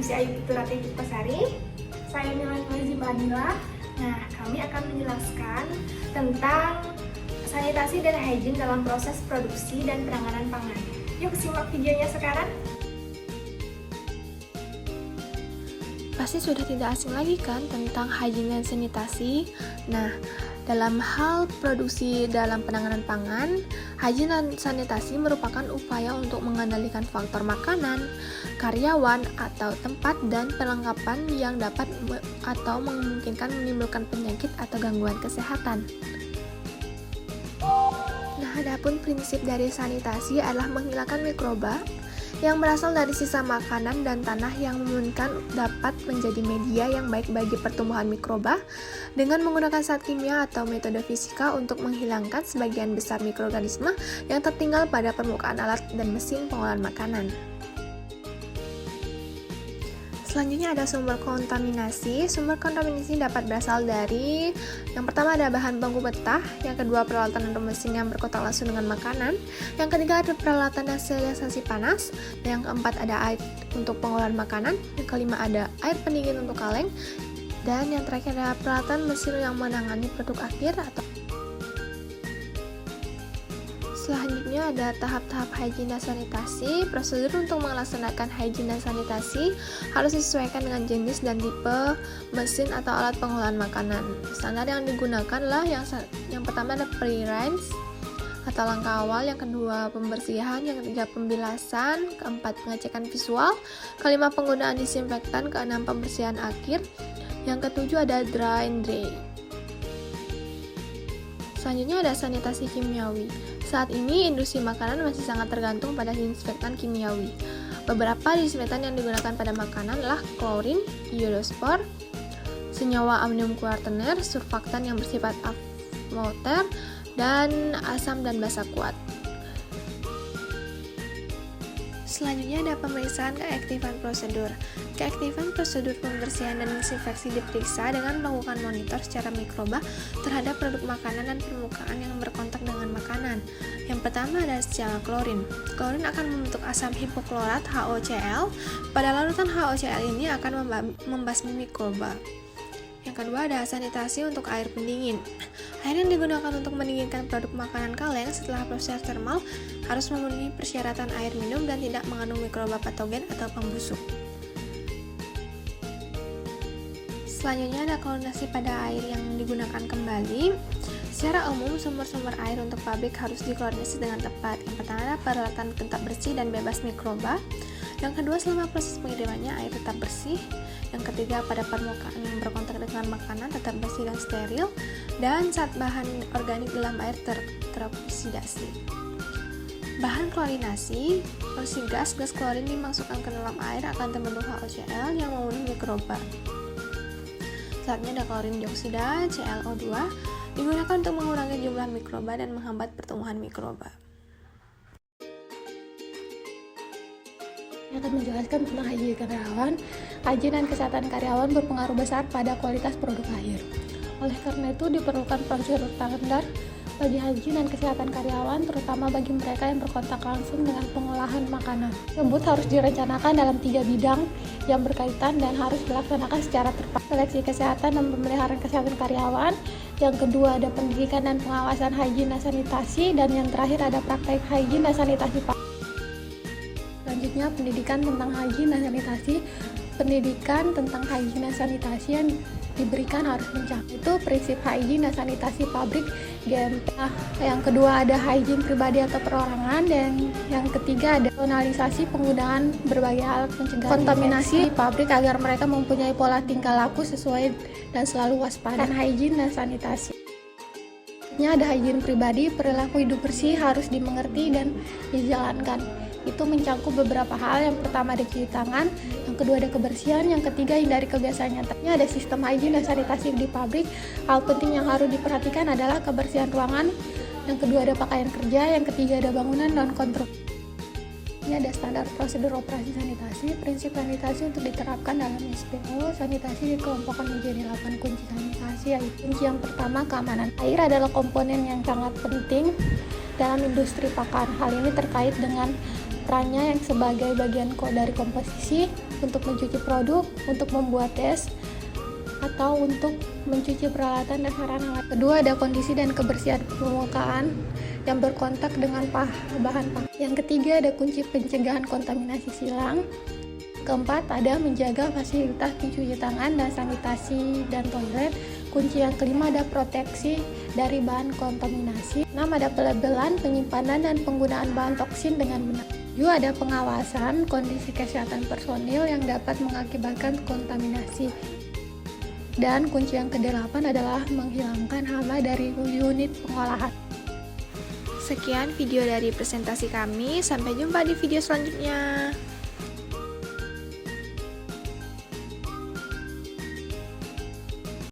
Divisi Ayu Turati Pasari. Saya Nilai Zimbadila. Nah, kami akan menjelaskan tentang sanitasi dan hygiene dalam proses produksi dan penanganan pangan. Yuk simak videonya sekarang. Pasti sudah tidak asing lagi kan tentang hygiene dan sanitasi. Nah, dalam hal produksi dalam penanganan pangan, hygiene dan sanitasi merupakan upaya untuk mengendalikan faktor makanan, karyawan, atau tempat dan perlengkapan yang dapat atau memungkinkan menimbulkan penyakit atau gangguan kesehatan. Nah, adapun prinsip dari sanitasi adalah menghilangkan mikroba yang berasal dari sisa makanan dan tanah yang memungkinkan dapat menjadi media yang baik bagi pertumbuhan mikroba dengan menggunakan zat kimia atau metode fisika untuk menghilangkan sebagian besar mikroorganisme yang tertinggal pada permukaan alat dan mesin pengolahan makanan. Selanjutnya ada sumber kontaminasi. Sumber kontaminasi dapat berasal dari yang pertama ada bahan baku mentah, yang kedua peralatan atau mesin yang berkontak langsung dengan makanan, yang ketiga ada peralatan dan sterilisasi panas, dan yang keempat ada air untuk pengolahan makanan, yang kelima ada air pendingin untuk kaleng, dan yang terakhir ada peralatan mesin yang menangani produk akhir atau Selanjutnya ada tahap-tahap hygiene dan sanitasi. Prosedur untuk melaksanakan hygiene dan sanitasi harus disesuaikan dengan jenis dan tipe mesin atau alat pengolahan makanan. Standar yang digunakan lah yang pertama ada pre-rinse atau langkah awal, yang kedua pembersihan, yang ketiga pembilasan, keempat pengecekan visual, kelima penggunaan disinfektan, keenam pembersihan akhir, yang ketujuh ada dry and dry. Selanjutnya ada sanitasi kimiawi. Saat ini, industri makanan masih sangat tergantung pada disinfektan kimiawi. Beberapa disinfektan yang digunakan pada makanan adalah klorin, iodospor, senyawa amonium kuartener, surfaktan yang bersifat aflorter, dan asam dan basa kuat. Selanjutnya ada pemeriksaan keaktifan prosedur. Keaktifan prosedur pembersihan dan disinfeksi diperiksa dengan melakukan monitor secara mikroba terhadap produk makanan dan permukaan yang berkontak dengan makanan. Yang pertama ada secara klorin. Klorin akan membentuk asam hipoklorat HOCl. Pada larutan HOCl ini akan membasmi mikroba. Yang kedua ada sanitasi untuk air pendingin. Air yang digunakan untuk mendinginkan produk makanan kaleng setelah proses termal harus memenuhi persyaratan air minum dan tidak mengandung mikroba patogen atau pembusuk. Selanjutnya ada klorinasi pada air yang digunakan kembali. Secara umum, sumber-sumber air untuk pabrik harus diklorinasi dengan tepat. Yang pertama adalah peralatan tetap bersih dan bebas mikroba. Yang kedua, selama proses pengirimannya air tetap bersih. Yang ketiga, pada permukaan yang berkontak dengan makanan tetap bersih dan steril. Dan saat bahan organik dalam air teroksidasi. Bahan klorinasi, gas klorin dimasukkan ke dalam air akan terbentuk HOCl yang mengandung mikroba. Selanjutnya ada klorin dioksida, ClO2, digunakan untuk mengurangi jumlah mikroba dan menghambat pertumbuhan mikroba. Akan menjelaskan tentang hygiene karyawan. Hygiene dan kesehatan karyawan berpengaruh besar pada kualitas produk akhir. Oleh karena itu diperlukan prosedur standar bagi hygiene dan kesehatan karyawan, terutama bagi mereka yang berkontak langsung dengan pengolahan makanan. Tersebut harus direncanakan dalam 3 bidang yang berkaitan dan harus dilaksanakan secara tepat. Seleksi kesehatan dan pemeliharaan kesehatan karyawan. Yang kedua ada pendidikan dan pengawasan hygiene dan sanitasi, dan yang terakhir ada praktek hygiene dan sanitasi. Selanjutnya pendidikan tentang hygiene dan sanitasi. Pendidikan tentang hygiene dan sanitasi yang diberikan harus mencakup itu prinsip hygiene dan sanitasi pabrik GMP. Yang kedua ada hygiene pribadi atau perorangan, dan yang ketiga ada analisasi penggunaan berbagai alat mencegah kontaminasi di pabrik agar mereka mempunyai pola tingkah laku sesuai dan selalu waspada. Dan hygiene dan sanitasi. Ada hygiene pribadi, perilaku hidup bersih harus dimengerti dan dijalankan. Itu mencakup beberapa hal. Yang pertama ada cuci tangan, yang kedua ada kebersihan, yang ketiga hindari kebiasaan nyatanya. Ada sistem hygiene dan sanitasi di pabrik. Hal penting yang harus diperhatikan adalah kebersihan ruangan, yang kedua ada pakaian kerja, yang ketiga ada bangunan dan kontrol. Ini ada standar prosedur operasi sanitasi. Prinsip sanitasi untuk diterapkan dalam SPO. Sanitasi dikelompokkan menjadi 8 kunci sanitasi, yaitu kunci yang pertama keamanan. Air adalah komponen yang sangat penting dalam industri pakan. Hal ini terkait dengan perannya yang sebagai bagian dari komposisi, untuk mencuci produk, untuk membuat tes, atau untuk mencuci peralatan dan sarana. Kedua, ada kondisi dan kebersihan permukaan yang berkontak dengan bahan pangan. Yang ketiga, ada kunci pencegahan kontaminasi silang. Keempat, ada menjaga fasilitas pencuci tangan dan sanitasi dan toilet. Kunci yang kelima, ada proteksi dari bahan kontaminasi. 6, ada pelabelan, penyimpanan, dan penggunaan bahan toksin dengan benar. 7, ada pengawasan kondisi kesehatan personil yang dapat mengakibatkan kontaminasi. Dan kunci yang ke-8 adalah menghilangkan hama dari unit pengolahan. Sekian video dari presentasi kami, sampai jumpa di video selanjutnya.